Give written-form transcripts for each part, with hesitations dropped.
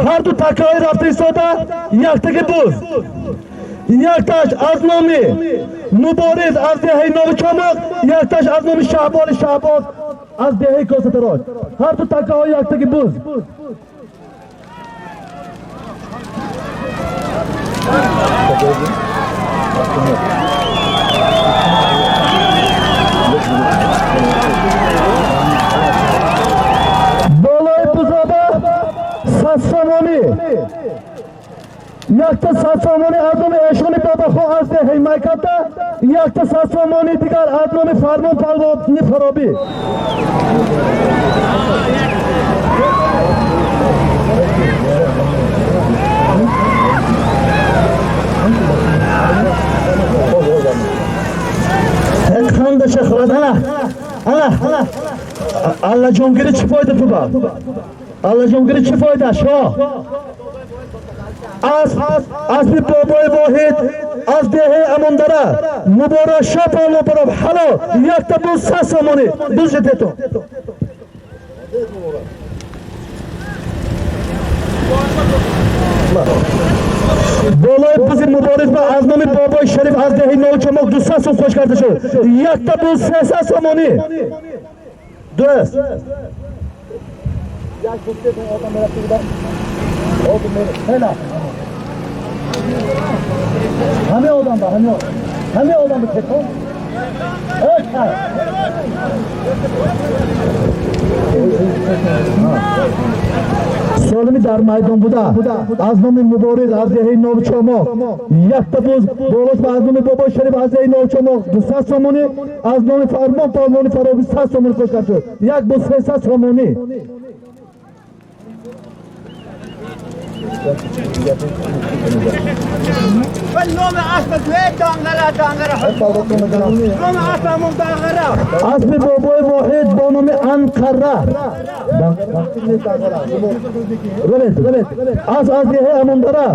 هر دو تکای رفته ساده یک تک بوز یک تاش از نامی مبارز از دهه نو چمق یک تاش از نامی شعبان شعبان از دهه کاستراج هر دو تکای یک تک بوز بالای بزابه ساسامانی یک تا ساسامانی از نام اشانی بابا خو از ده حمایت یک تا ساسامانی دیگر از نام فرمان پالوانی فرابی خانده شخرد الله جونگیری چی فایده تو با الله جونگیری چی فایده شاه از بی بابای واحد از دهه امانداره مبارا شفا برام حالا یک تا بوز ساسامانی دوزه تو بالای بزی مبارز با از نام بابای شریف از دهه نو چمق دو ساسم خوش کرده شد یک تا بوز ساسامانی درست یک گفته کن آدم میرفته بودم آدم میرفته همه آدم با همه آدم با تکن سالمی در میدان بوده از نام مبارز از دهه نو چمق یک تا بوز بالاش با از نام بابای شریف از دهه نو چمق دو ساسامانی از نام فرمان پالوانی فرابی ساسامانی خوش کرده شد یک بوز ساسامانی نام اصل توی دانگره نام اصلمون دانگره اسم بابای واحد با نام انقره از دهه امانداره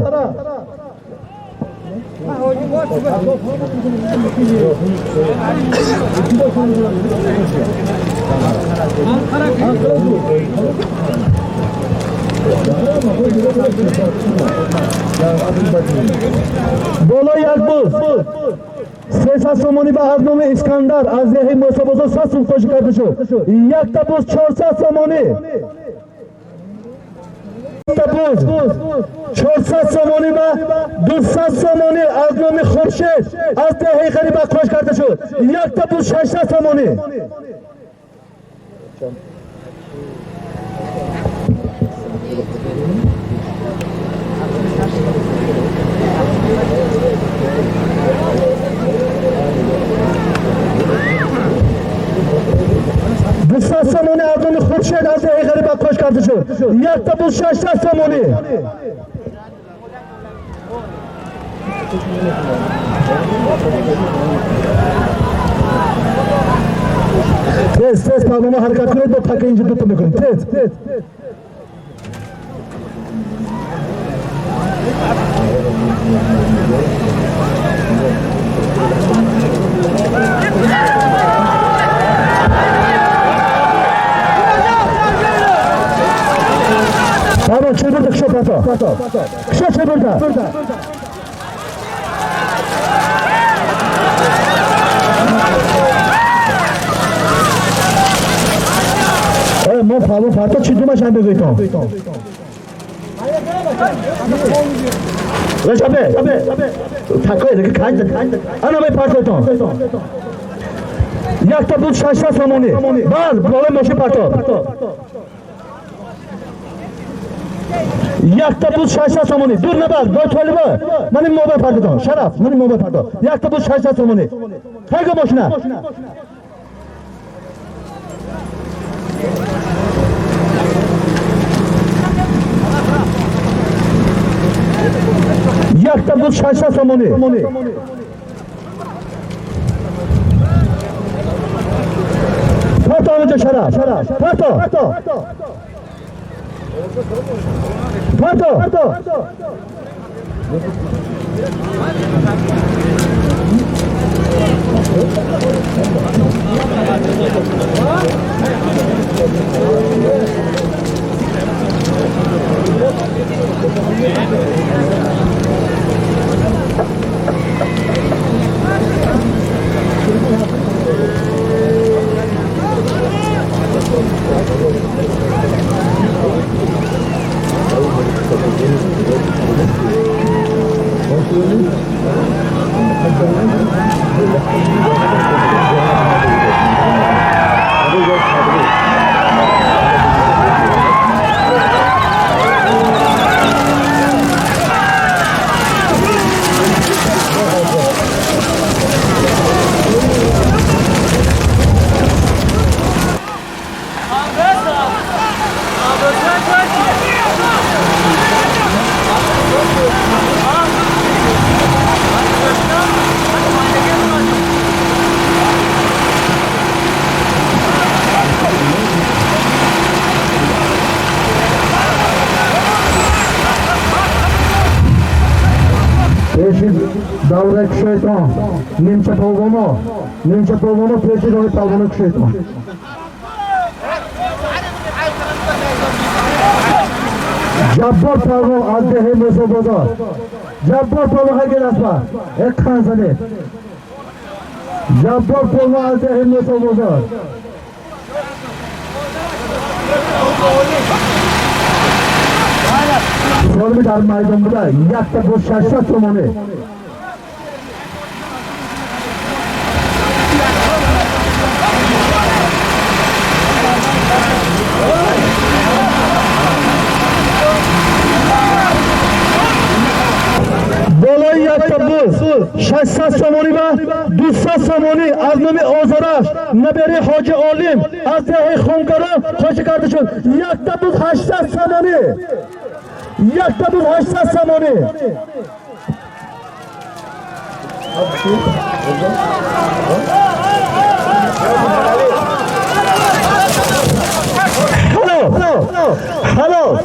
بالا یک بوز سه ساسامانی به از نام اسکندر از دهه موسی ساسم خوش کرده شد یک تا بوز 400 سامانی تا بوز 400 سامانی و 200 سامانی از نام خورشید از دهه غریب خوش کرده شد یک تا بوز 600 سامانی ساسامانی از نام خورشید از دهه غریب خوش کرده شد یک تا بوز 600 سامانی تیز برنامه حرکت کنید با تک اینجا دوتا میکنید تیز Tamam, çevirdik şu pato. Şu çevirdi. ما فالو پاتا چی دومش هم بگویتم رشابه تکای دیگه کنج انا می پاتتم یک تا بود 600 سامانی بال بالای ماشین پاتا یک تا بود 600 سامانی دور نبر دو طالبه من این موبایل پاتتم شرف من این موبایل پاتا یک تا بود 600 سامانی خیلی ماشینه یک تا بود 600 سامانی پاتا آنجا شرف پاتا Davre kuşaytan. Nimçe polvonu peşi rohi polvonu kuşaytan. Jabbor polvon az dehi meso bozor. Jabbor polvon hagel asma. Ek khanzani. Jabbor polvon az dehi meso bozor. Solmi dar maydonda yakta bu şaşsa somoni. Bolay yakta bu şaşsa somoni va dussa somoni az nomi ozarash naberi hoji olim az dehi khongaro hoji kardeşim yakta bu 80 somoni. Yakta bu 80 somoni. Hello.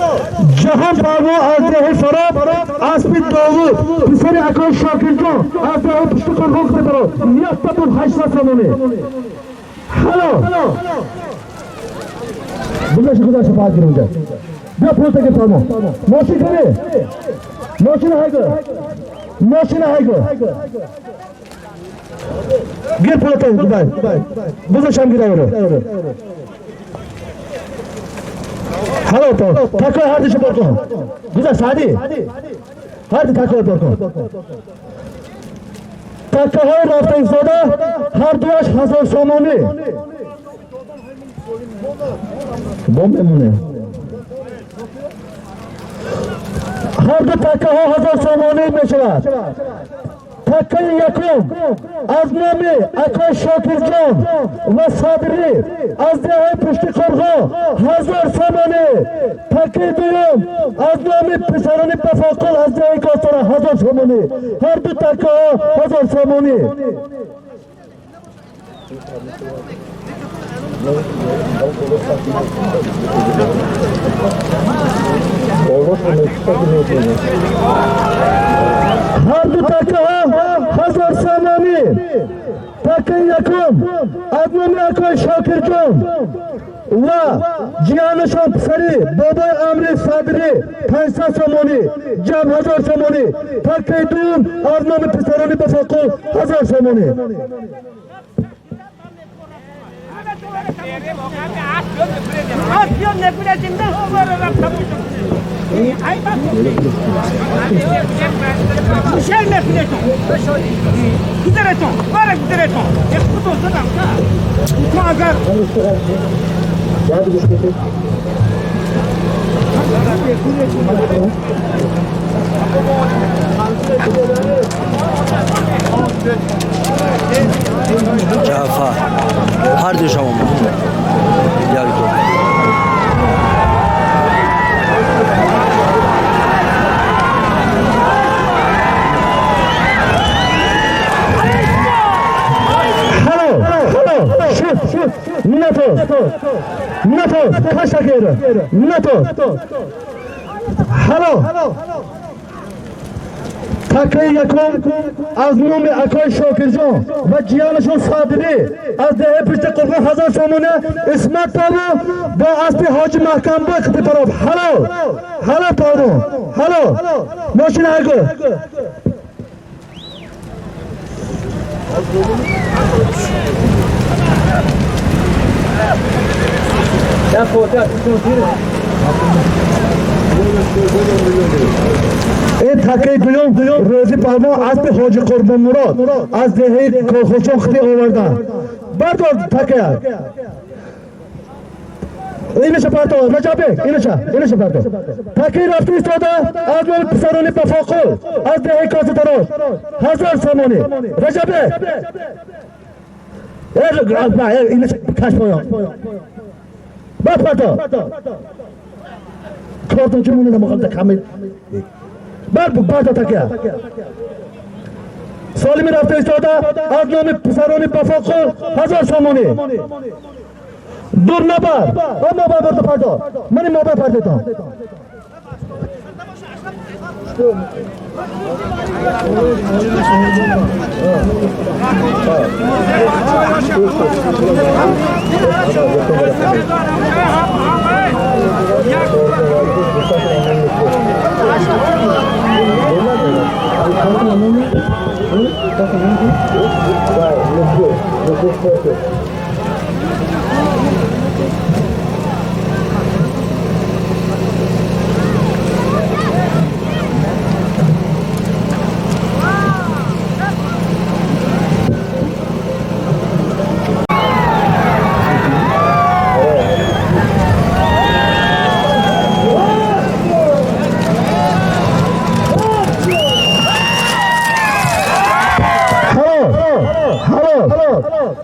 Jahan Parvo Azrahi Farab, Aspid Dawud, Pisari Akol Shakirjo, Azrahi Pushtukar Hokte Baro, Yaktabul Hashra Samoni. Hello. Bunlar şu kadar şefaat girince. Bir posta git tamam. Moşin kare. Moşin haygı. Bir posta Dubai. Bunlar şam gidiyor. Hello to. Takay hardi şu porton. Güzel sadi. Hardi takay porton. Takay raftayı soda hardiyaş hazır somoni. Bombe mu ne? Hardi takay hazır somoni meşvar. Takay yakın. Aznami Akay Şakircan ve Sabri Azdehay Püştü Korga hazır somoni. Takay duyum. Aznami Pisarani Pafakol Azdehay Kostara hazır somoni. Hardi takay hazır somoni. Harbi takay hazır somoni. Takay yakın. Adnami Akay Şakircan ve Cihanışan Pisari Babay Amri Sabri Pansa somoni. Cam hazır somoni. Takay duyum. Aznami Pisarani Pafakol hazır somoni. Asyon nefretinden sonra raptamışım. Ay bak. Michel nefreton. Gidereton. Para gidereton. Escuto sana. Tutma agar. Cafa. Hardi şamam. Yargı. Hello. Shoot. Minato. Kaç dakika? Minato. Hello. Takay yakın Aznami Akay Şakircan ve Cihanışan Sabri az da hep işte Kurban Hazar Somone İsmet Tabu ve Aspi Hacı Mahkamda kıtı taraf. Hello pardon. Hello. Moşin haygı. Takay duyum rozi parvo az bir hoca Kurban Murat az dehi koşon khli overdan bardo takaya İneşe parto Recep İneşe parto takay rafti istoda az bir pisaroni pafakol az dehi koşu taraf hazır somoni Recep Grazma İneşe kaç boyon bak parto korton cümle muhalda kamil Bar bu barda takya. Solimi rafta istoda Aznami Pisaroni Pafakol hazır somoni. Dur nabar. O nabar barda pardo. Mani nabar pardo.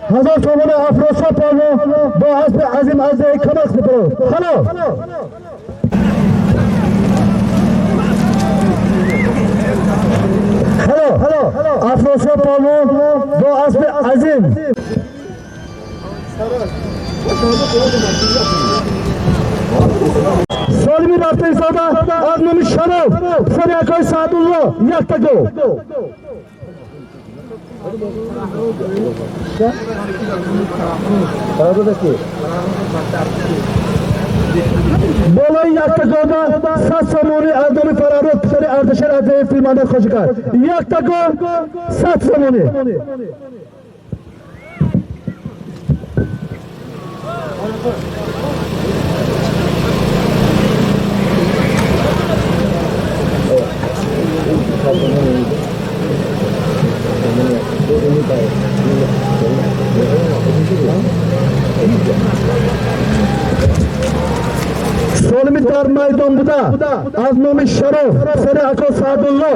हजार सोमने अफरोसा पालो बाहर पे आजिम आज एक खमस करो हेलो हेलो अफरोसा पालो बाहर पे आजिम Solimi raftı sada azmını şaraf sana koy sadullah yakta go Bolay yakta go'da sat samoni ardami fararot pisari ardashar adayı filmanda khoshikar yakta go sat samoni Solimi dar maydonda aznomi sharof sari ako sadullo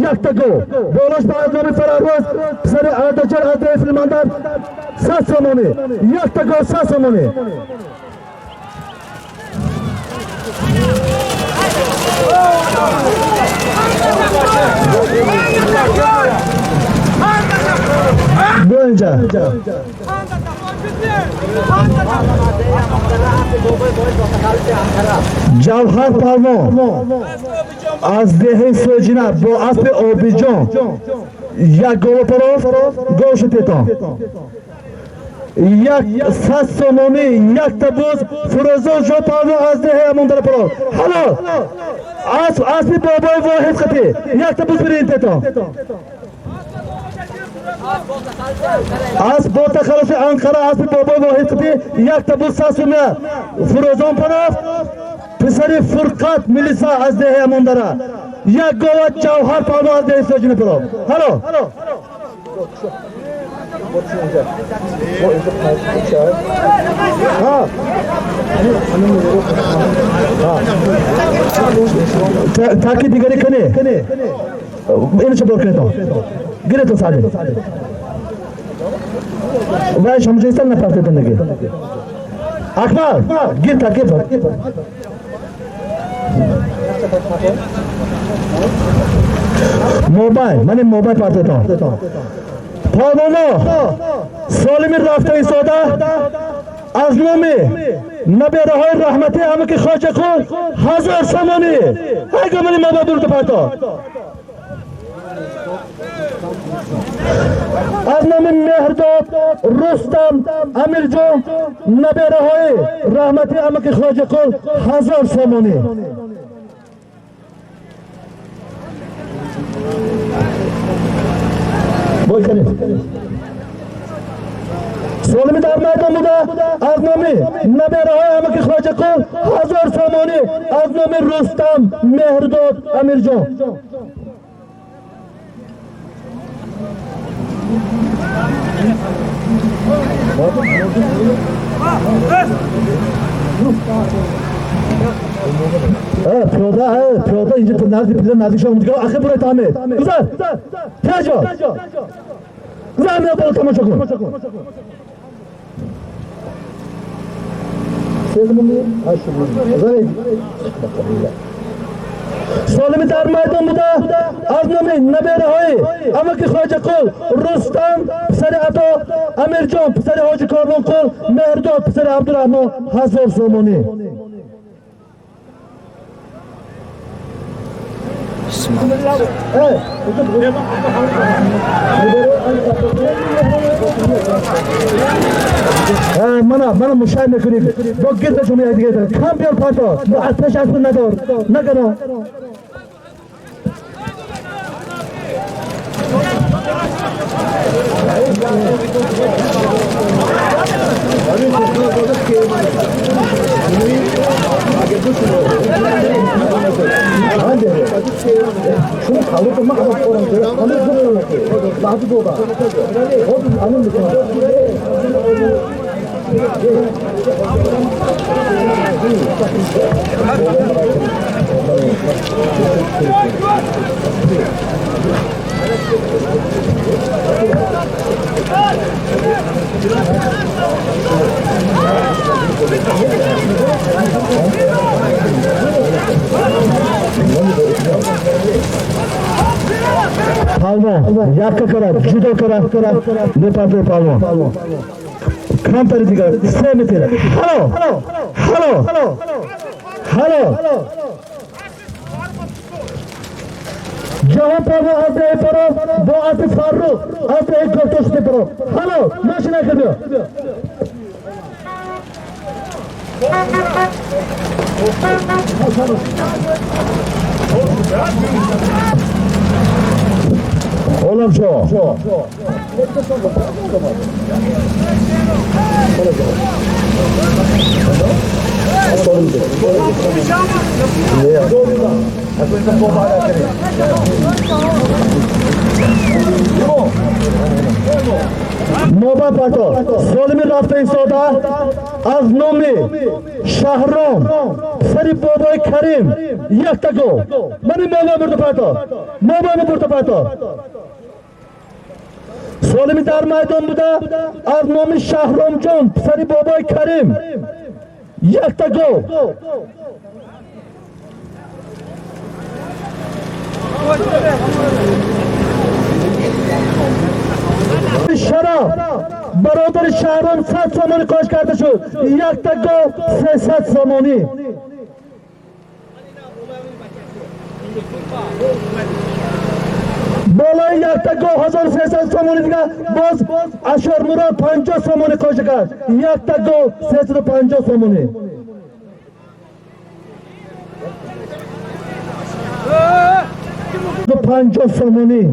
yakta go bolash ba aznomi fararot sari ardachar adayı filmanda sat samoni yakta go sat samoni Boyunca Cavhar Palmo az dehe sojina bo az pe obijon ya goloporov goşu teton yak sat somoni yak tabuz furozo jo palmo az dehe amondara porov halo az pe boboy vo heskati yak tabuz birin teton Az bota khalasi Ankara az bobo vohiti yakta bu sasuna Furozon Panov Pisari Furqat Milisa az dehe amondara yak govat Cavhar Palmo az dehe sojini porov halo Taki digari kane इन सब बोल तो गिरे तो साले वह समझे ना पाते थे लगे अखबार गिर था गिर मोबाइल माने मोबाइल पाते तो फादोनो सोलिमिर राफ्ता इसोदा आज़मों में नबी रहोय रहमते हम के ख्वाजा को हजार समाने है कमली मबाबुर तो पातो Azmami Mehrdod Rustam Amirjo Nabi Rahoy Rahmati Amaki Khwaja Kol Hazar Samoni Boy kane Solimi dar maydonida Azmami Nabi Rahoy Amaki Khwaja Kol Hazar Samoni Azmami Rustam Mehrdod Amirjo Piyoda ince nazik şu an mutlu akı buraya tamir. Güzel. Teco. Güzel mi yapalım tamam çok mu? Sevdim onu. Güzel. Solimi dar maydonida Aznami Nabi Rahoy Amaki Khwaja Kol Rustam Pisari Ato Amirjon Pisari Hoji Korlon Kol Mehrdod Pisari Abdurrahman Hazor Somoni mana müşahede kırık. Bak git de şunu yedi. Kampiyon pato. Bu ateş asıl ne doğru? Ne kadar? Şunu kaldırma kadar sonra kaldırma. Daha da dola. O anın bir Palmo, yakka kara, judo kara, ne patro palmo. Kamperi diga, sevmetere. Hello, hello, hello, hello. Jahan palmo azrail paro, bu Atif Farruh, azrail kortoşte paro. Hello, maşina kırıyor. Oğlum şu. Nova pato, solimi rafta isoda, az nomi, Shahram, Sarif Boboy Karim, yakta go. Mani Nova burda pato, Nova burda pato. Solimi dar maydon buda, az nomi Shahram Jon, Sarif Boboy Karim, yakta go. Şarap, برادر شهرام 100 سامانی کاش کرده شد. یک تا گو 300 سامانی. بالای یک تا گو 1300 سامانی دیگه باز اشار مراد 50 سامانی کاش کرد. یک تا گو 350 سامانی. 50 سامانی.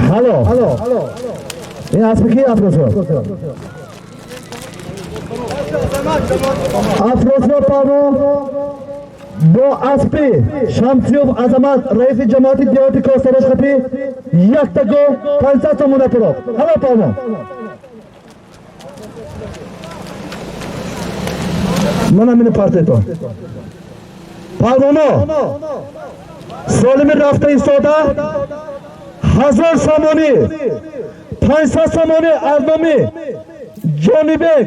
Halo. ये आप की अफरोज पानो दो आसपी शामसियोव आजमात रईस जमाती देवती को सरस्वती एक तको 500 मुना पड़ो हलो पानो मना मैंने पार्टे तो पानो सोलमी राफ्ता इस्तेदा 1000 samoni 500 samoni arnomi Jonibek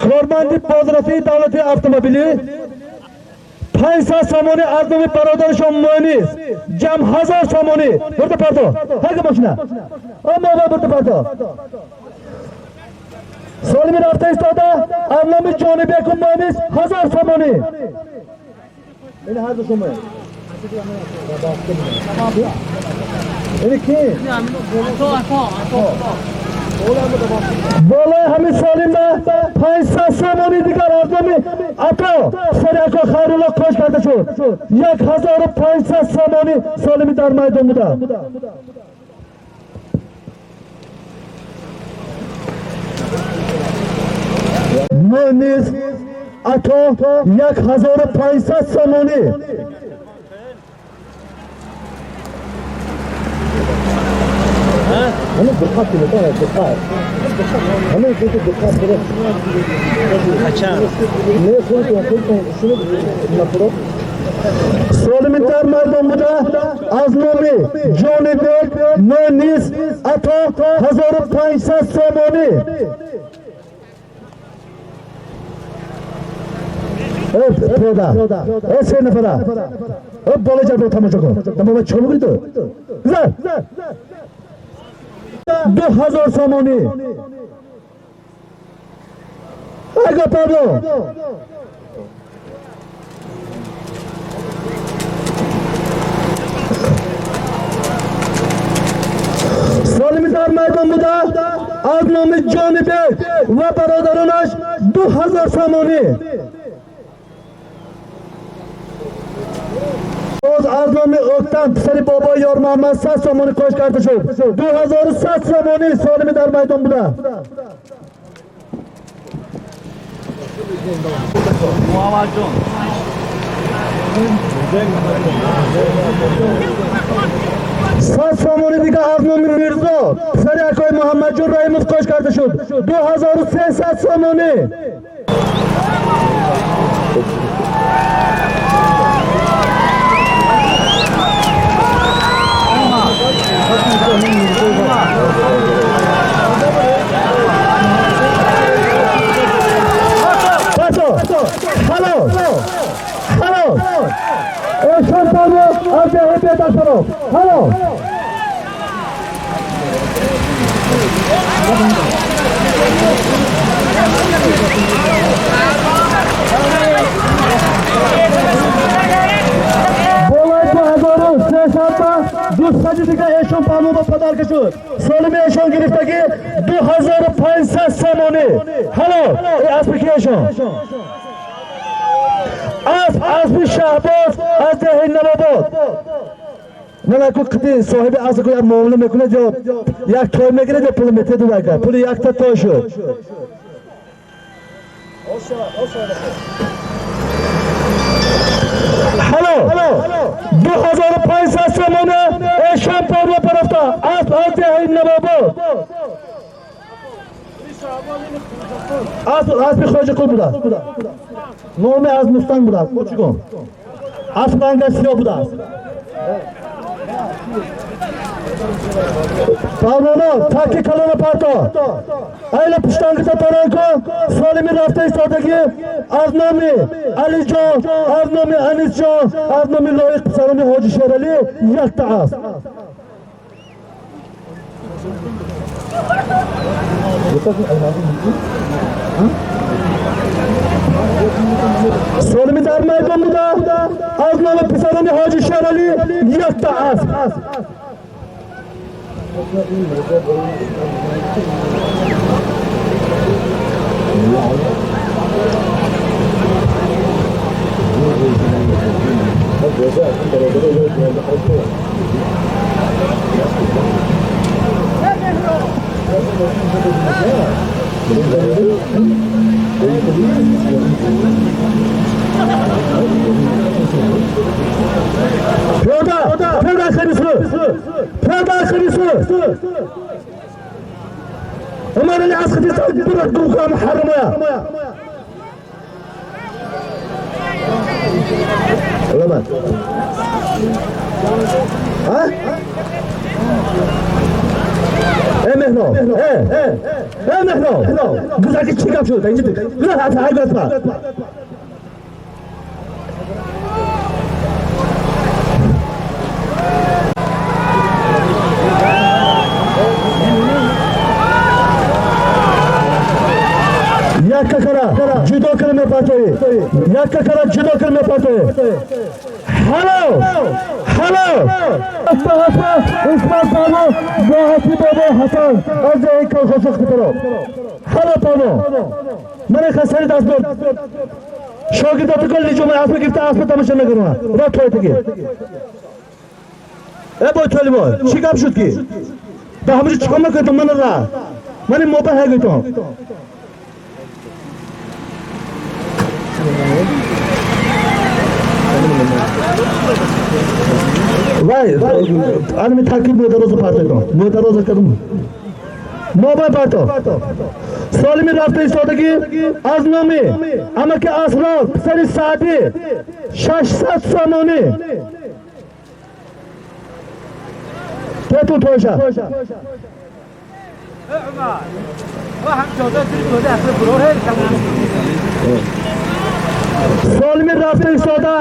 Kormandi Pozrafi davlati avtomobili 500 samoni arnomi barodar Shomunis jam 1000 samoni burada parto hangi mashina amma burada parto Solimi rafta istoda arnomi Jonibek Munis 1000 samoni beni her de Shomunis ini kim? بالای همین سالیم به 500 سامانی دیگر آزمی اپا سریعکا خیرالله کش کرده شد 1500 سامانی سالمی در میدان بوده نیز اتا 1500 سامانی همه دقت کنید دقت همه دقت کنید نه خودتون شنو نفرات سالمی در مردم بوده از نامی جان بیگ نیز اتا 1500 سامانی پیدا سه نفره بالا جربه تماشا کن دماغ چلو بری تو زن 2000 سامانی اگه پابلو سالمی در میدان بوده از نام جان بیگ و برادرانش 2000 سامانی از نام اکتن پسر بابا یار محمد 100 سامانی کش کرده شد 2100 سامانی سالمی در میدان بوده محمد جان 100 سامانی دیگه از نام میرزا پسر اکای محمد جان رحیموف کش کرده شد 2300 سامانی Hello. Eşan Tanrı, ACHP Başkanı. Hello. Bolay Bahadar'ın siyasata دوستاجی دیگه ایشان پامو با پدر کشود سالمی ایشان گرفتگی 2500 سامانی هلو اسم کی ایشان اسم شهباز از دهه نواباد نمیکن کتی صاحب اصل کوی معامله میکنه جو یک توی میگیره جو پول میته دو بگه پول یک تا توی شد هلو 2500 سامانه ایشان پامو پرفتا از دهه نواباد اسم خواجه کل بوده نام از مستان بوده کوچی کن اسم رنگ سیاه بوده پاولانا تاکی کلانا پارتا ایلا پشتان کتا تاران کن سالمی رفته ایستادگی از نامی علی جان از نامی انیس جان از نامی لایق پسرانی حاجی شیرالی یک تا است سالمی در میدان بوده از نام پسرانی حاجی شیرالی یک تا است پیاده خریسو امار اللي عسكتي تقدر تقوم محرمه علامات ها مهنو مهنو قزاكي تشيكاب شو تنجي لا هاي بس یک ککرا جدا کرنے پاتے یک ککرا جدا کرنے پاتے ہلو Hello. İsmail Pano, Muhasip Baba Hasan, Azrail Kalkacak Kıtırı. Hello Pano. Mene khasari dasbor. Şogird otukol licuma asma gifta asma tamasha nakaruna. Rat hoye teki. boy toli boy. Chikap shudki. Da hamri chikama kaytum mana ra. Mani moba hai kaytum. Vay, anime takip modaroza parto. Modaroza kadum. Moba parto. Solimi rafta istodagi aznami amaki asrof pisari saadi 600 somoni tetu to'sha Umar va ham joda turib asli biror hech Solimi rafta istoda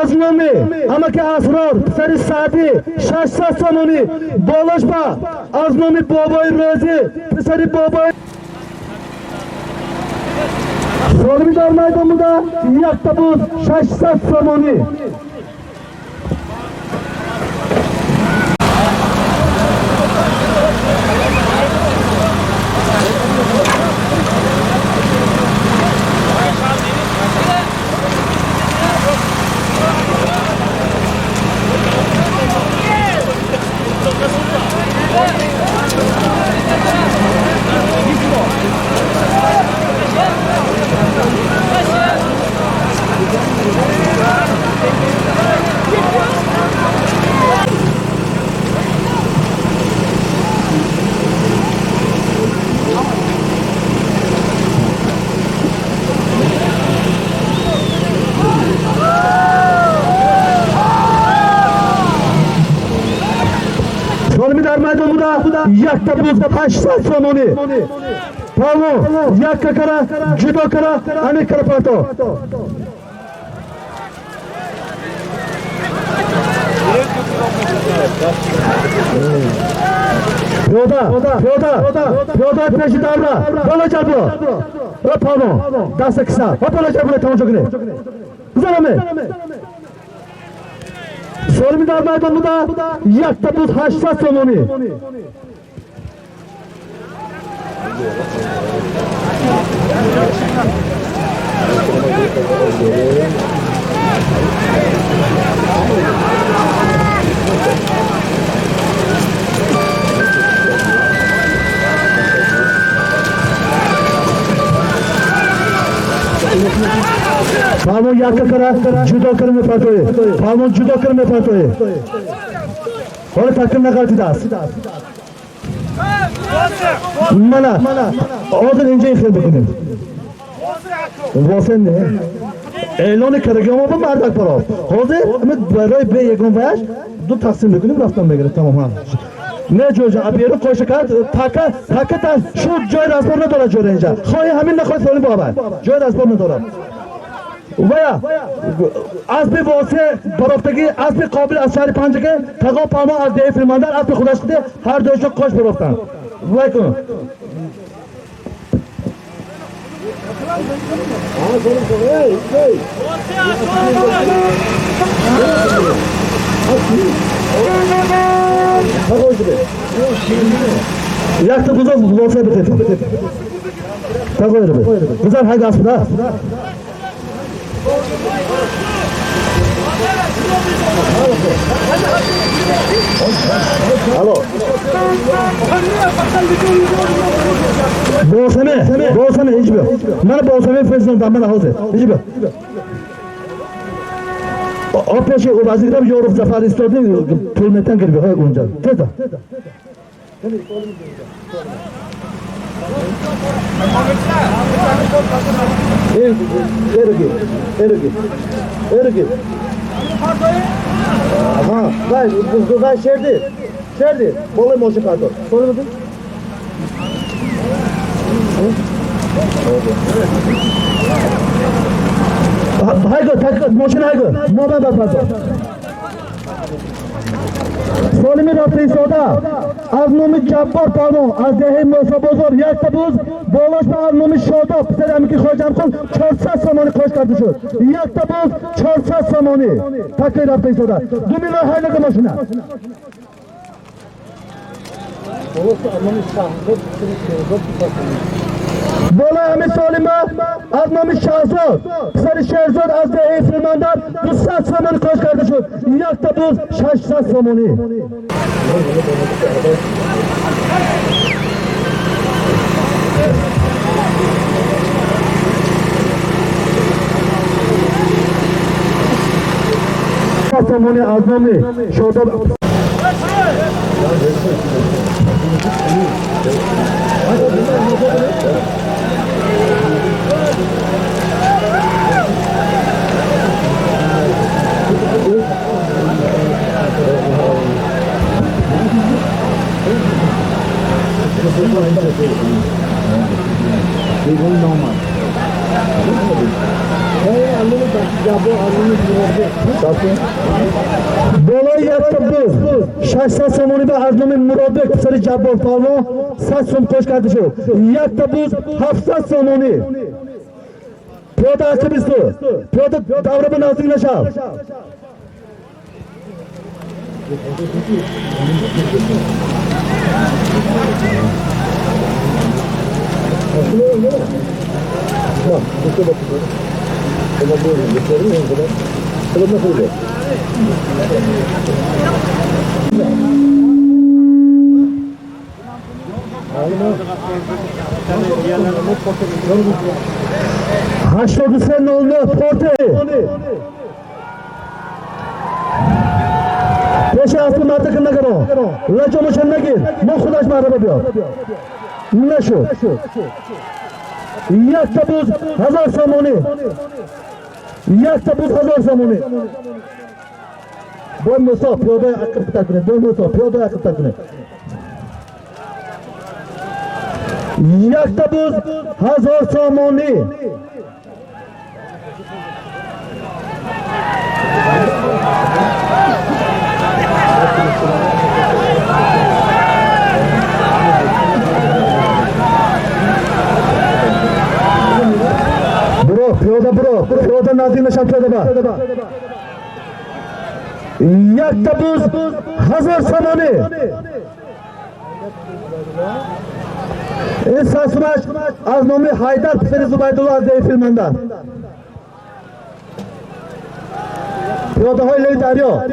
aznami amaki asrof pisari saadi 600 somoni bolashba aznami boboy rozi pisari boboy Solidar meydanında yakta bu 600 somoni. Solidar meydanında yakta bu 800 somoni. Pavo, yakka kara, judo kara, ani kara pato. Pyoda peşi davra, bola çarpı. Pavo, dasta kısa, bola çarpı tamam çok ne. Güzel mi? Solidar meydanında yakta bu 800 somoni. Pavon yakka kara, judo karme patoye. Pavon judo karme patoye. Hole takım ne kaldı das? Mana, odan ince khil bikunim. Vosen ne? E'lon karagam ama bardak paro. Hozir ümit baroy be yegon voyage du taqsim bikunim raftan begire tamam ha. Ne joja abiyeri qo'shakar taka shu joy rasborni dora jo'rayja. Xoy hamin na xoy soli baba. Joy rasborni dora. Vaya asbi bo'lsa barofdagi asbi qobil asari panjaga taqo pamo az dey firmandan asbi xudashdi har do'sha qo'sh barofdan. Vay kun. Yakta buzov bo'lsa bitet. Taqo'ydi. Bizlar hayga asbida. Alo. Bo'lsana, hech bir. Mana bo'lsana prezidentdan mana hozir. Hech bir. Opeşe o vazirler Yorup Zafer istedi tülmetten geliyor hay onca. Teza. Ergi. Aha, vay şerdi. Bolay moşu kartı. Sonra mı? Haygo, moşun haygo. Moda da pardon. سالمی رفته ایستاده از نام جبار پالون از دهه موسا بزرگ یک تبوز بالاش به از نام شاداب پسر امی که خواهجم کن 400 سامانی خوش کرده شد یک تبوز 400 سامانی تکلی رفته ایستاده 2 میلیون هایلگه ماشینه بالا همه سالمه از نام شهزاد پسر شهزاد از دهه فرماندار 200 سامانی خوش کرده شد یک تبوز 600 سامانی سامانی از نام شاداب بالای یک تبوز 600 سامانی به از نام مرادک پسر جبار پالون 100 سوم خوش کرده شد یک تبوز 700 سامانی پیاده اچه بیستو پیاده دوره به نزدیک نشو هشتاد و سه نول نه پورته پیش اصل مرده که نگرم لجا مشن نگیر ما خودش معربه بیاد نشد یک تبوز 1000 سامانی یک تبوز 1000 سامانی بای موسا پیاده عقب تر کنه بای موسا پیاده عقب تر کنه یک تبوز 1000 سامانی برو پیاده نزدیک نشم پیاده با یک تبوز 1000 سامانی این ساسمش از نام حیدر پسر زبیدالله از ده فرماندار پیاده های لی دریا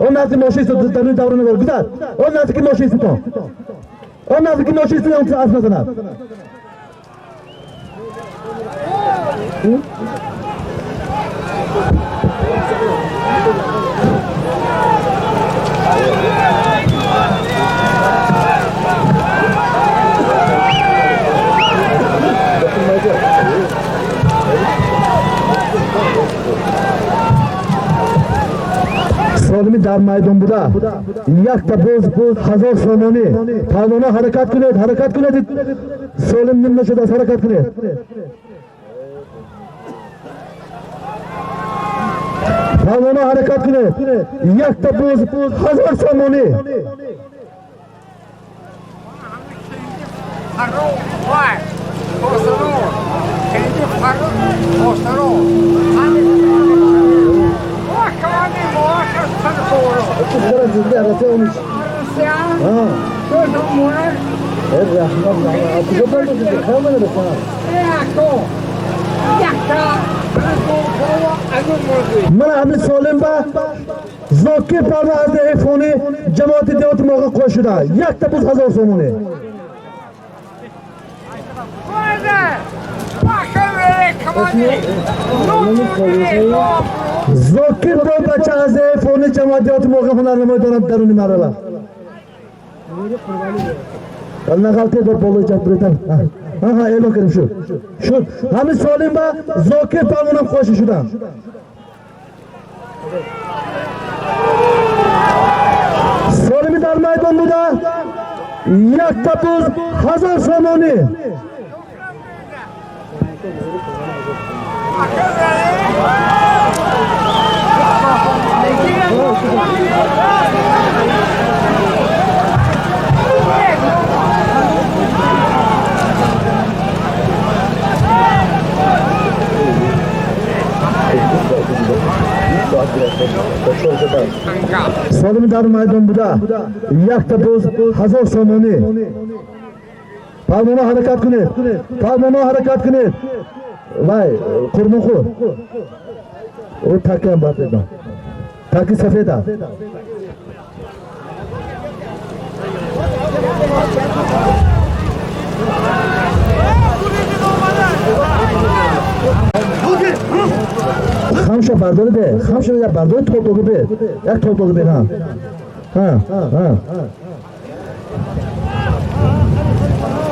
اون نزدیک ماشیست در نوی دوره نگار گذر اون نزدیک ماشیست تو اون نزدیک ماشیست اون چه اسم نزنم سالمی در میدان بوده یک تبوز 1000 سامانی پالونا حرکت کنید سالم نیم نشده از حرکت کنید پالونا حرکت کنید یک تبوز 1000 سامانی من همین سالم با زاکی پروا از ده فونی جماعت دیوت موقع خوش شده یک تبوز 1000 سامانی زاکی دو بچه از ده فونی جماعت دیوت موقع هنرنمای دارم درونی مرحبا Allah kalkıyor da bolu çatırıtan. Ha elo kerim şu. Hami salim ba zokir pamunam koşu şuradan. Salimi dar meydan bu da. Yak tapuz 1000 samoni. در میدان بوده یک تا بوز 1000 سامانی پالمانا حرکت کنید پالمانا حرکت کنید وای قربان خود او تاکی هم باید بدم تاکی سفید است خامشو برداره ده خامشو یا برداره توپ به یک توپ به ها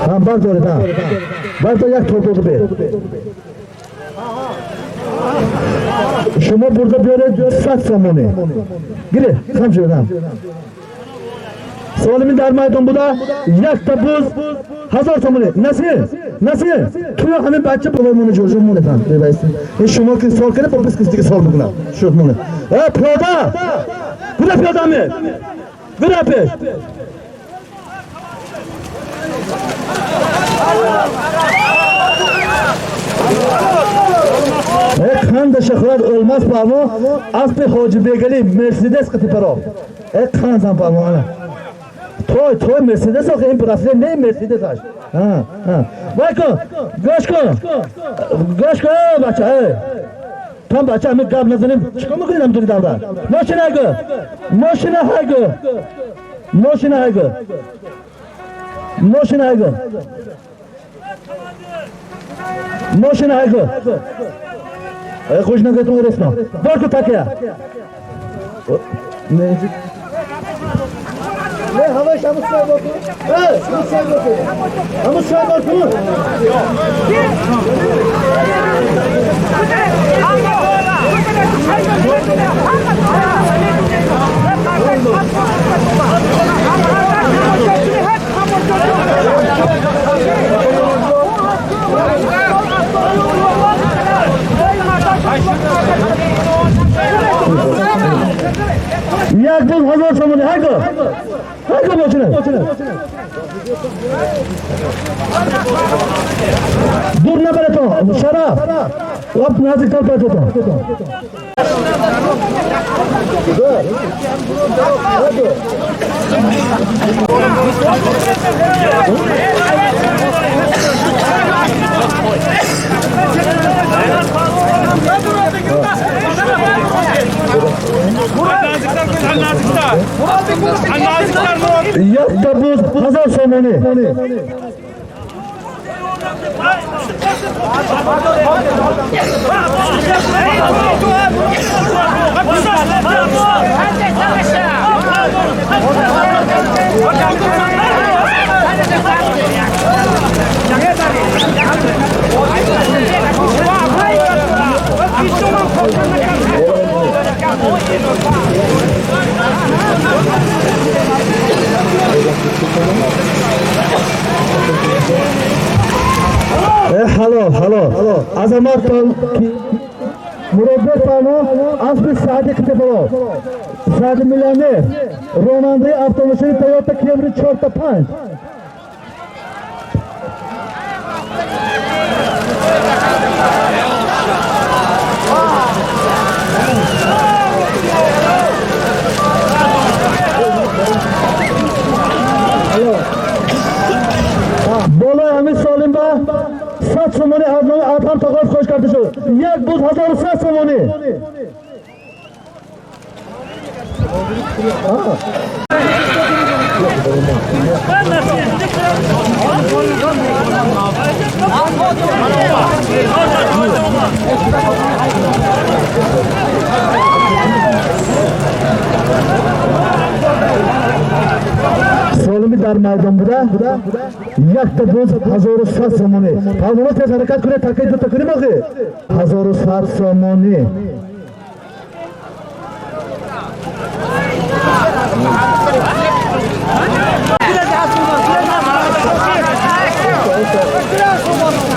ها برداره ده برداره یک توپ به شما burada بیارید 100 سامانه گیره خامشو ده سوالمی در میدان بوده یک تا بوز 1000 سامانه نصیر توی همه بچه بابایمونه جوجه مونه تن این شما که سوال کنه با بس کسی دیگه سوال بکنه شد مونه پیاده بوده پیاده همه بره پیش خان شخصیت olmaz pamo asp hoji begeli mercedes qati paro khan zam pamo ana toy mercedes o in prasle ne mercedes ash vayko goshko bacha tam bacha mi gab nazanim chiko mukhinam duri davda mashina haygo خوش نگه تو رسنا بار کو تاکیا نه هوا شمس سای بکو شمس سای بکو شمس سای بکو یک بوز 1000 سامانه هاگو بچنه دور نبره تو شرف وقت نازک تر پایتو تو یک تا بوز 1000 سامانه هلو عظمت مربی پانو اسب صادق تبلو صادق میلیونر رونالدو اتومبیل تویوتا کیمری 4 تا 5 बोलो हमें सोलिम बा 7 सोमोने आदम तगोस खोज करते शो एक बुध 1007 सोमोने सोलमी در میدان بوده یک تا بوز 1007 سامانه پالمانا تیز حرکت کنه تاکی دو تا کنیم آقی 1007 سامانه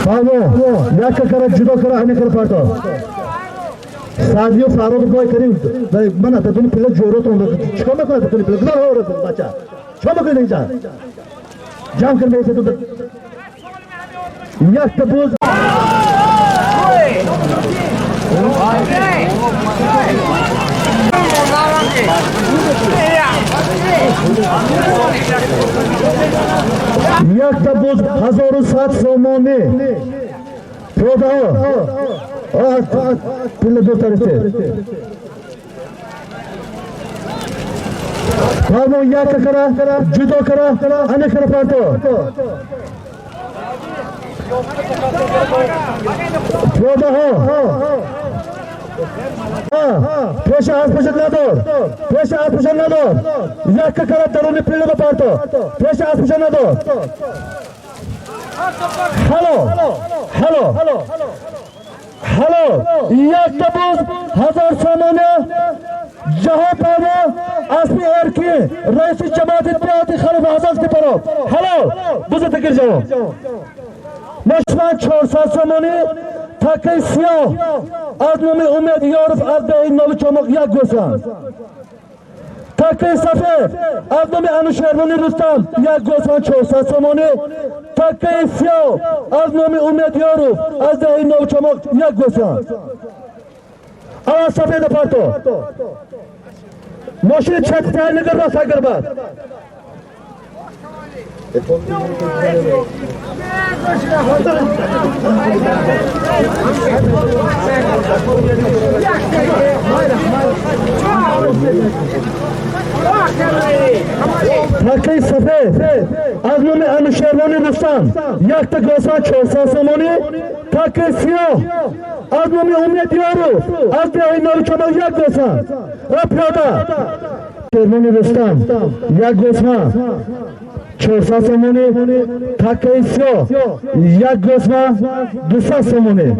پالمو یک کار جدا کار همه کار پارتا سادیو فاروق کوئی کریم من تا دونی پله جورو تو چیکار میکنه تو پله گذار हो रहा बच्चा چیکار میکنه اینجا جام کن میشه تو یک تا بوز یک تبوز 1700 سومانی پیدا پله دو تریسته کامون یک کرا جدا کرا انه کرا پارتو پیدا پیش از پشت ندار پیش از پشت ندار یک کرا درونی پله دو پارتو پیش از پشت ندار هلو یک تبوز 1000 سامانه جهان پانا اسمی ارکی رئیس جماعت اتحادی خلیف حسن تپرو هلو بزرگ تکر جاو نشمان 400 سامانی تاکی سیاه از نومی امید یارف از به نومی چمک یک گوسان تاکی سفید از نومی انوشیروانی رستم یک گوسان 400 سامانی تاکی سیاه از نومی امید یارف از به نومی چمک یک گوسان آن سفید پارتو ماشین چت تای نگر راست اگر بعد تاکی سفید از نومی انوشیروانی رستم یک تا گوسان 400 سامانی تاکی سیاه از نومی امید یارو از دهی نوی چمک یک گوسان و پیاده شیروانی رستم یک گوسان 400 سامانی تاکی سیاه یک گوسان 200 سامانی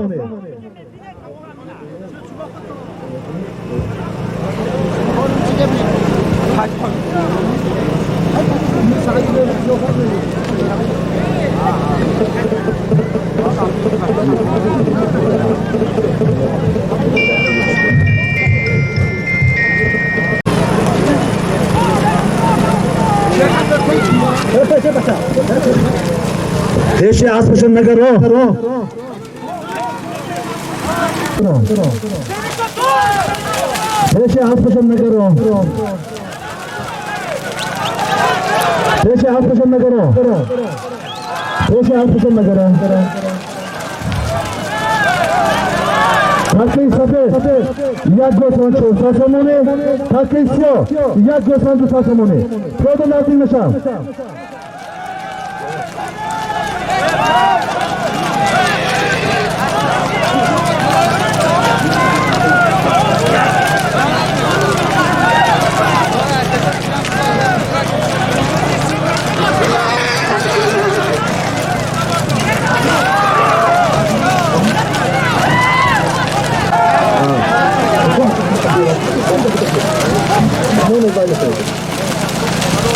پیشی آسپشن نگر رو پیشی آسپشن نگر رو پیشی آسپشن نگر رو پیشی آسپشن نگر رو تاکی سفید یک گوسان 400 سامانی تاکی سیاه یک گوسان 200 سامانی پیاده نازی نشم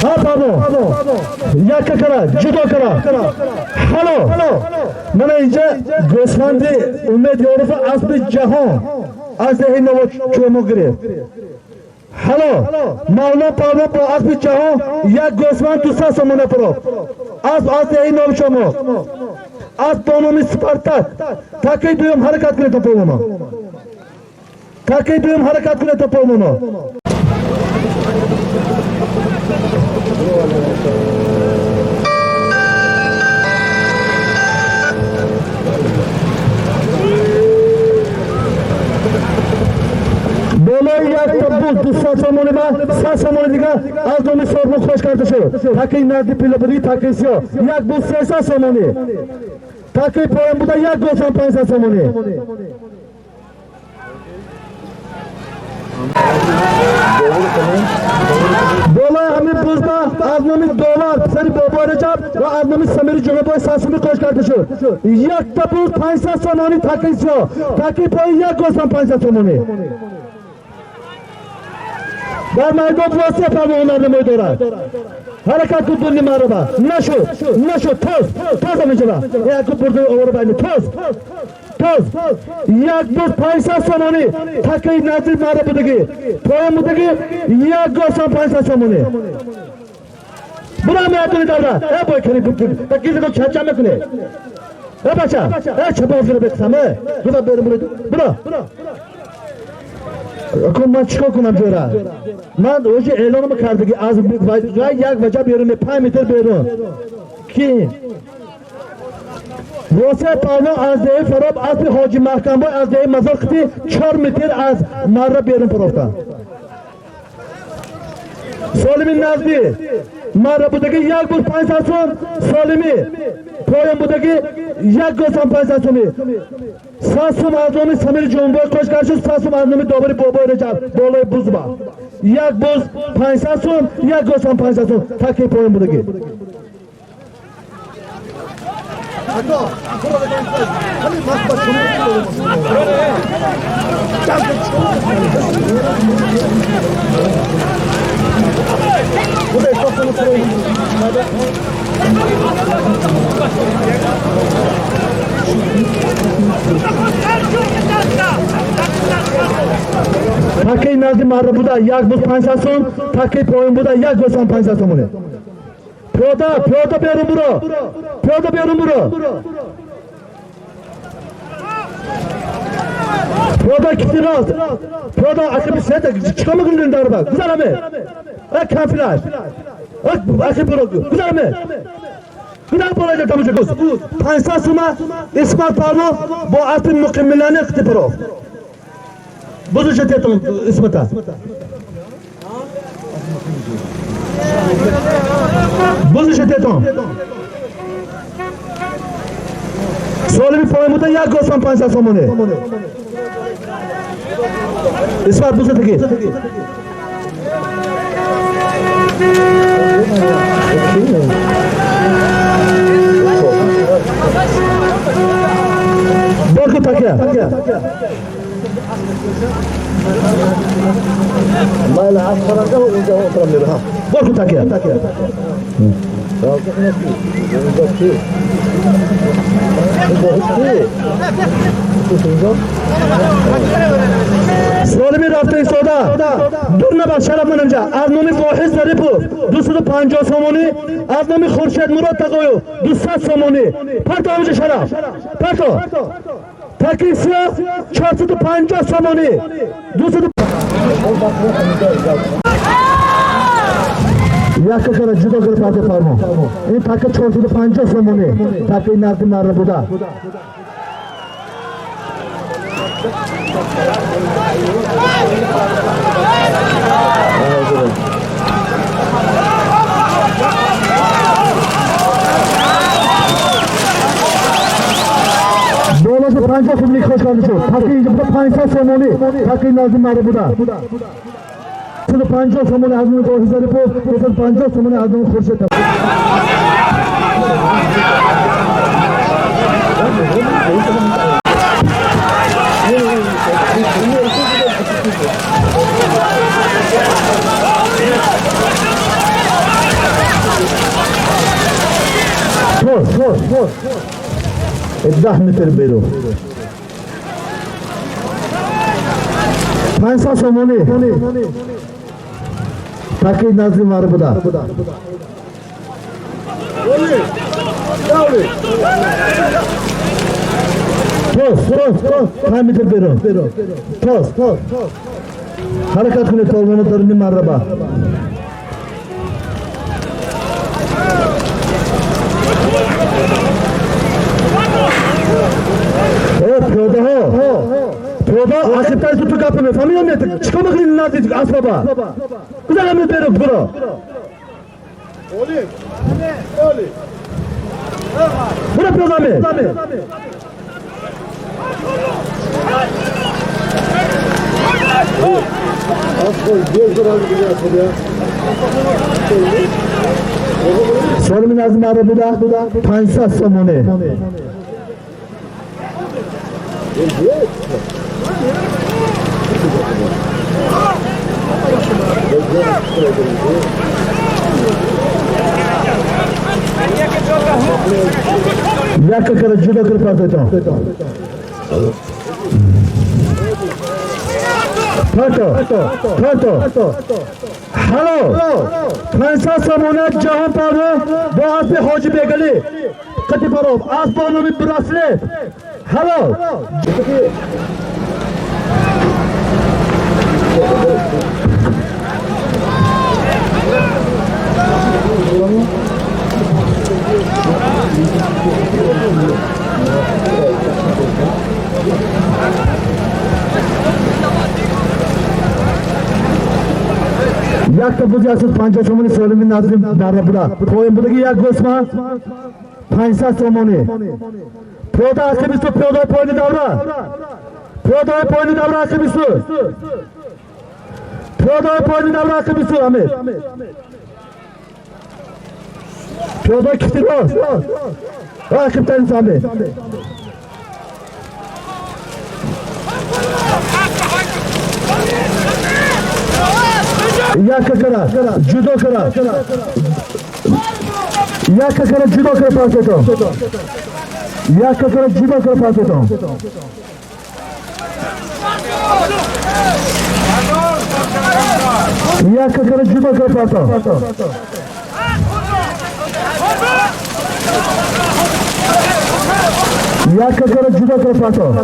हाँ बाबू या क्या करा जुदो करा हेलो मैंने इजे गोस्वान दे उम्मीद योर पर आसपी जहां आज दे ही नवो चोमोगरे हेलो मावलो पावलो पर आसपी जहां या गोस्वान दूसरा समूह परो आज दे ही नवो चोमो आज दोनों में स्पर्धा ताकि दुयम हरकत करे तो पोमो ताकि दुयम हरकत करे तो पोमो बोलो या तब्बू दूसरा समूह में सात समूह दिखा आज दोनों सौ में खुश करते शो ताकि नादी पिलबरी ताकि सियो या दूसरा समूह ताकि पोएम बुदा या गोसा पैसा समूह बोला हमें पूछता आज नमी $2 सरी बोबोरे चाप व आज नमी समीर जुगबोय सास में कोश करते शो एक तबू पैसा सोनानी थाकी शो ताकि पोई या गोसा पैसा सोनानी बार मैं दो प्रोसेस पावो उन्होंने मोइदोरा हरकत को दुनी मारबा नशो ठोस हमें चला एक को पुरते ओवर बाइने ठोस एक दो पैसा सोनानी थाकी नाजी मारे बुदगी पोए मुदगी एक गोसा पैसा सोनानी बुरा मैं आदमी डाला ए बोय खरी तकी से तो छाचा में कुने ए बच्चा ए छपा से बेक समय बुरा बेर बुरा من چیکار کنم جورا من روزی اعلام کرده که از جای یک وجه بیرون 5 متر بیرون کی واسه پانا از ده فراب از حاجی محکم با از ده مزار خطی 4 متر از مره بیرون پروفتن سالمی نزدی مره بودگی یک بود 500 سوم سالمی پایم بودگی یک گوسم 500 سومی 100 سوم از نامی سمیر جنبای کشکر شد 100 سوم از نامی داوری بابای رجب بالای بوز با یک بوز 500 سوم یک گوسم 500 سوم تکی پایم بودگی تکی نزدی مره بوده یک بوز 500 سوم تکی پایم بوده یک گوسم 500 سومونه پیاده بیارون برو پیاده کسی راست پیاده اخی بسیده چکا میکنی داره با گذارمه کم فلاش اخی برو گذارمه گذارم بالا جا تموشه گوز 500 سومه اسمت پارنو با اصل مکملانه اختی برو بزرگ شدیتون اسمتا بزرگ شدیتون سالمی پایم بوده یک گوسم 500 سومونه اسمت بزرگ تکی برکو تکیه ما لا عصر له وجهه اطرم لها بركو تاكيا سالمی رفته سودا دور نباش شرف منمجا از نامی واحد زریپور 250 سومونی از نامی خورشید مراد تقویو 200 سومونی پرتو همجا شرف پرتو تکلیفیا 450 سومونی 200 یک کار جدا کر پاته فرمو این پاکه 450 سومونی تاکه نرد مره بوده دولت 50 سومونی خوش کرده شد تاکه اینجا 500 سومونی تاکه نرد مره بوده 50 سومونی از نوع 2000 پول 50 سومونی از نوع خورشید فوز 10 متر بیرو 500 سومونی تاکي نازل مار بودا توس خامي تبيرو توس حركات كل طولنا ترني ماربا پیاده آخر تایز تو گپ میفهمی نه چیکار میکنی نزدیک اسبابا کجا میری برو برو پیاده سالمی نزد مره بوده 500 سومونه یک کار جدا کر پاته پاتو هلو 500 سومونه جهان پارو با اسب حاجی بیگلی کتی پارو اسبانو می براسلت هلو Jak to budziasız panca somoni söylemin nazım darla bura. Toyun budaki yak gosma. Pansa somoni. Proda akıbisu proda poyni davra. Proda poyni davra akıbisu. Proda poyni davra akıbisu Ahmet. Proda kitir o. Akıptan Ahmet. Yaka kara, judo kara. Yaka kara judo kara paseto. Yaka kara judo kara paseto. Yaka kara judo kara paseto. Yaka kara judo kara paseto.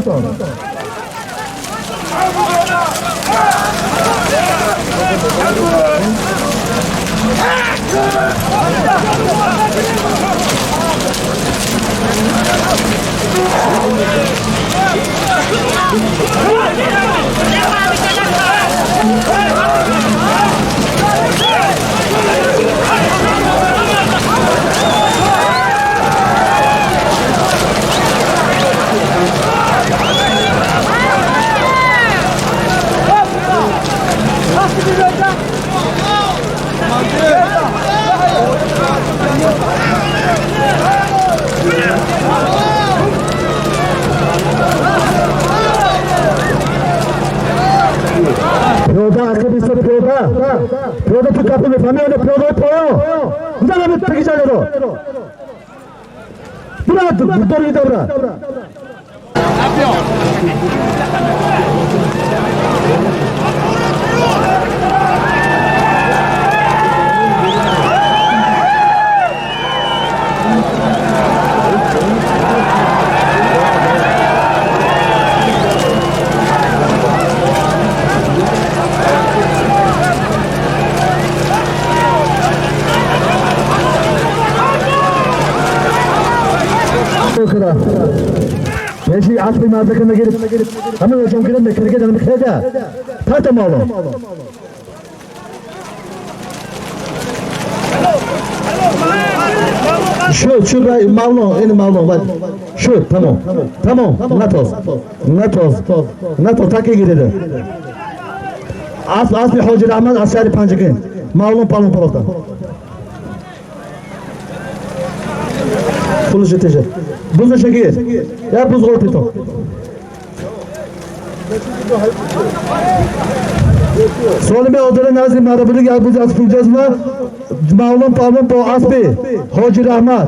Proda akıbısı proda. Proda tu kapı mı familya ne proda poyo. Güzel mi peki çalıyor? Bırak dur bir davra. Kıra. Yeşil at bir mağazakına girip hemen hocam girelim de kırık edelim kırıca. Tartım oğlum. Şu malum, en malum var. Şu tamam. Natos takı girelim. Az bir Hoca Rahman aşağı pancıkın. Malum palum palokta. Kılıcı tecek. Buzda şekil. Ya buz gol pito. Sonra bir odada nazim arabını gel buz asılacağız mı? Malum palum po asbi. Hoca Rahmat.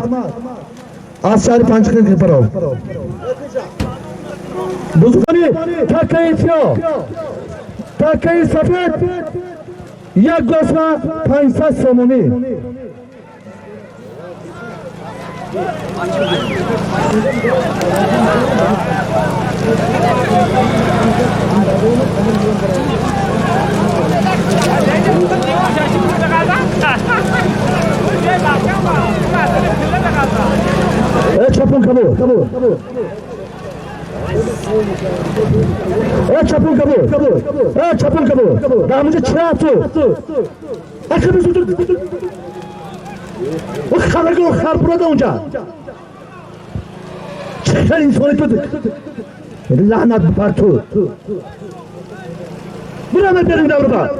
Aşağı pancıkın kıpırov. Buz hani takayı tiyo. Takayı safet. Yak gosma pansa somoni. Çapun kabu. Çapun kabu. Daha önce çıra atı. Akıbı tutur. O karagı o kar burada onca. Çeker insanı tutuk. Lanet partu. Buraya benim davruda.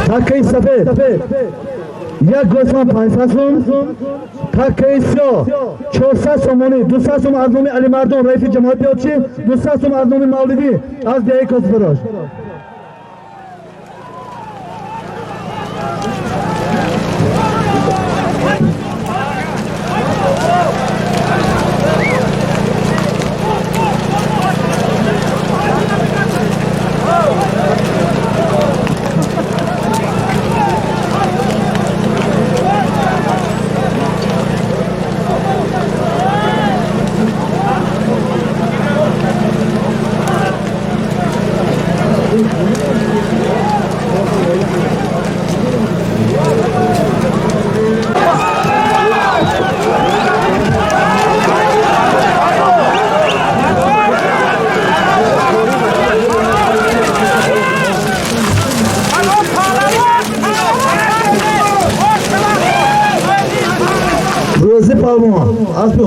Takayı safet. Ya gosma pansasun. Takayı syo. Çosa somoni. Dusa som aznomi Ali Mardon. Raifi cemaati oči. Dusa som aznomi Mavlidi. Az diye kosperoş.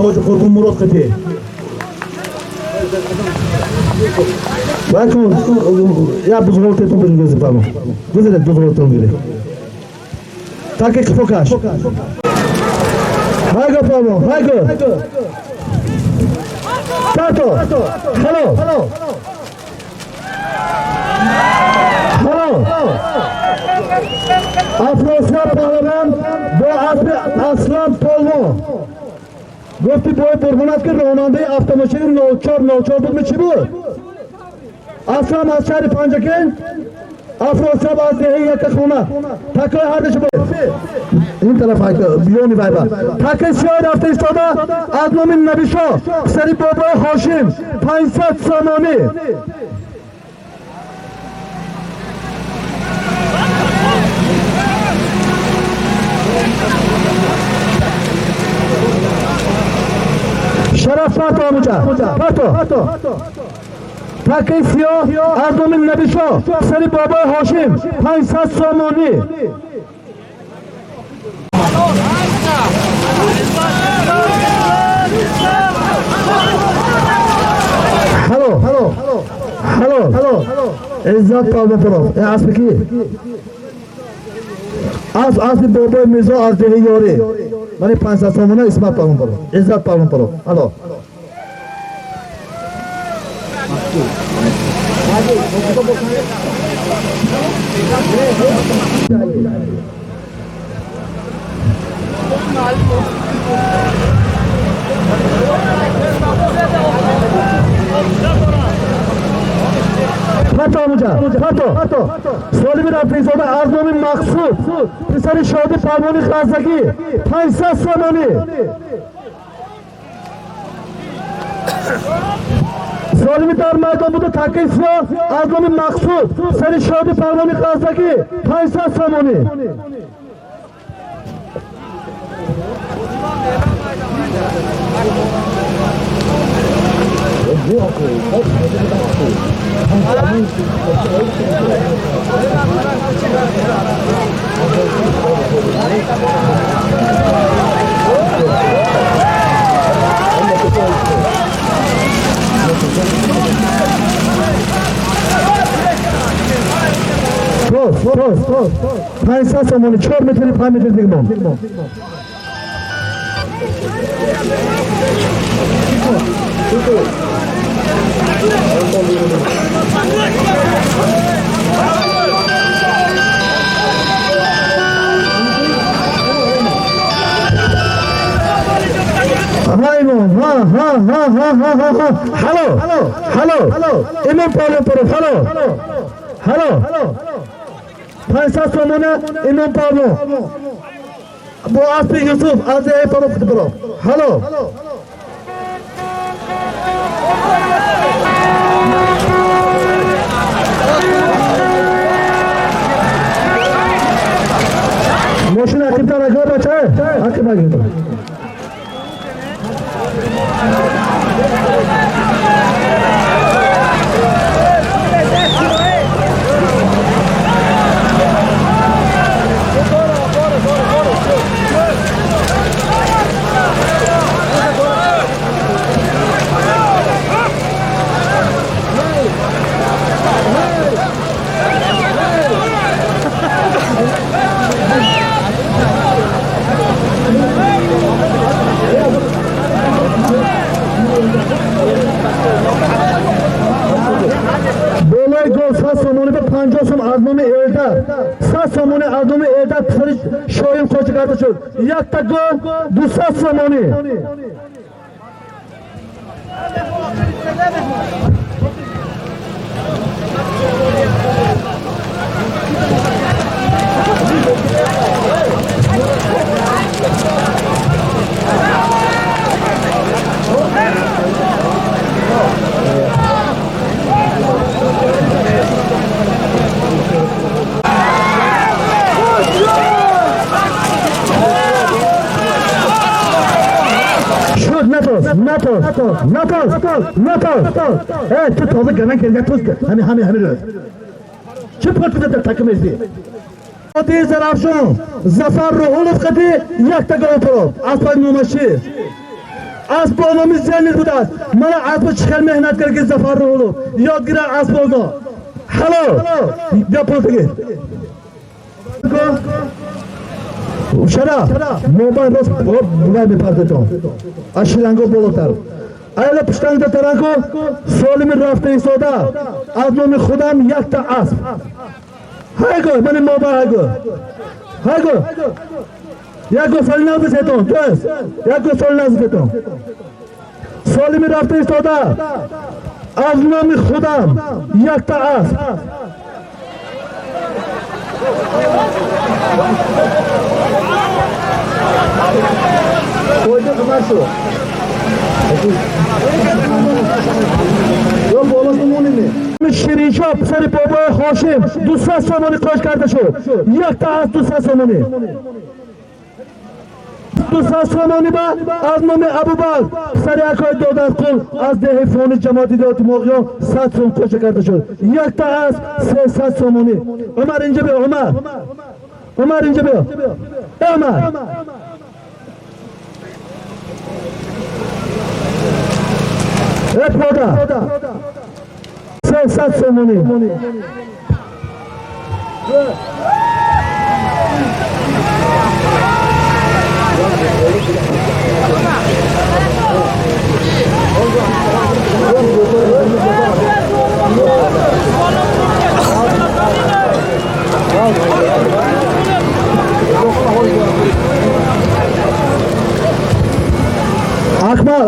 Hoca Korkun Murat Kati. Bakın ya biz volta tutun gözü tamam. Güzel de volta tutun. Takik fokaş. Haygo Pablo, haygo. Tato. Hello. Afroslan Pahlevan bu Aslan Polvo. Gofti boy burgunat ki Ronaldo'yu avtomaşinin nolçor bulmuş bu. Aslan Aşari Pancaken Afroslan Azdehi yakakuna. Takı hardışı bu. این طرف بیونی بای با تاکه سیار هفته ایستاده از نام نبیشا سری بابای هاشم 500 سامانی شرف فاتو آموجا فاتو تاکه سیار از نام نبیشا سری بابای هاشم 500 سامانی Hello. İzzet Pavlo Polo. Az peki. Az bir boy mizo az dehi yori. Mani 500 somuna İsmet Pavlo Polo. İzzet Pavlo Polo. Hello. Fato. Soli bir hafta Arzo'nun maksud. Pisari Şadi Palmoni Khazaki. 500 somoni. Soli bir darmayda bu da takisva. Arzo'nun maksud. Pisari Şadi Palmoni Khazaki. 500 somoni. Toz. 500 somoni 4 metri 5 metri digmon. Hello. İmam Pavlo. Hello. 500 somona İmam Pavlo. Bu Aspi Yusuf Azrail Pavlo. Hello. Moşun akıptan akıma başa. Akıma. Azmami Eldar, Sas somoni Azmami Eldar pishirish shoyim qo'shiq aytishur. Yakta gol, bu Sas somoni. NATO. Evet, tut oldu gelen gelecek tut. Hani röz. Çıp pırtıda takım izli. Odi Zarafşon, Zafer Ruhulov kati yakta gol torop. Aspay numaşı. اسب نامی زنید بود است من اسب چخل مهنت کرد که زفر رو هلو یاد گیره اسب بازا حلو بیا پرتگی شرا موبایل راست بگای بپرده تو اشلنگو بولوتر ایلا پشتنگ ده ترانکو سالم رفته ایستاده از نام خودم یک تا اسب های گو من موبایل های گو یک گو سالی نازده سیتون تویست یک گو سالی نازده سیتون سالم رفته ایستاده از نام خودم یک تا اسب Koydu kumar şu. Yok olmasın onu ne? Şirinşap seni baba Haşim. Dusra somoni koş kardeşim. Yakta az dusra somoni. Dusra somoni ba az nomi Abu Bakr. Sari akoy dodar kul az dehi foni cemaati de otimogyo sat som koş kardeşim. Yakta az sat somoni. Ömer ince bir Ömer. Ömer ince bir. Ömer. Hep orada. Sen sat somoni.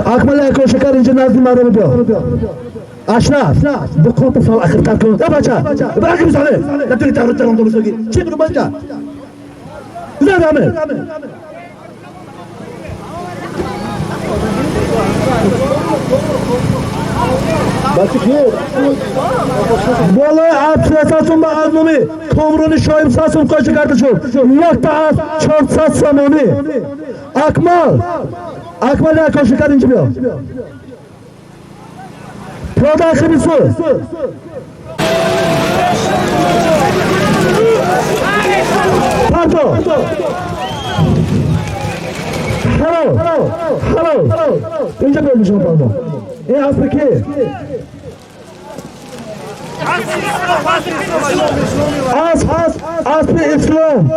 Akmal eko şeker ince nazlı madem diyor. Aşna, bu kontu sal akhir takım. Ya baca, bırakın sana. Ya tüy tarot tarot dolu söyledi. Çık bunu baca. Güzel rame. Bakık yok. Vallahi apsle satın ba azmumi. Komrunu şoyum satın koşu kardeşim. Yakta az çok satsam onu. Akmal eko şeker ince diyor. Proda kırmızı. Pardon. Hello. İnce bölmüşüm pardon. Aspeki. Aspi İslam.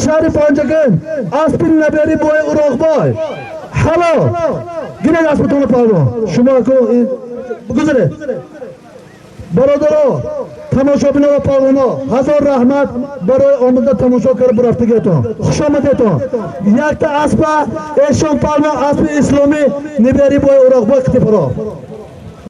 Şarif Ancakın. Aspi Neberi boy Urak boy. Hello. Yine aspi tonu pardon. Şuma ko بگذره برادرها تماشا بینه و پارونا هزار رحمت برای آمده تماشا کرده برفتگیتون خوش آمدیتون یک تا اسب ایشان پالما اسب اسلامی نبری بای اوراق با اکتفرا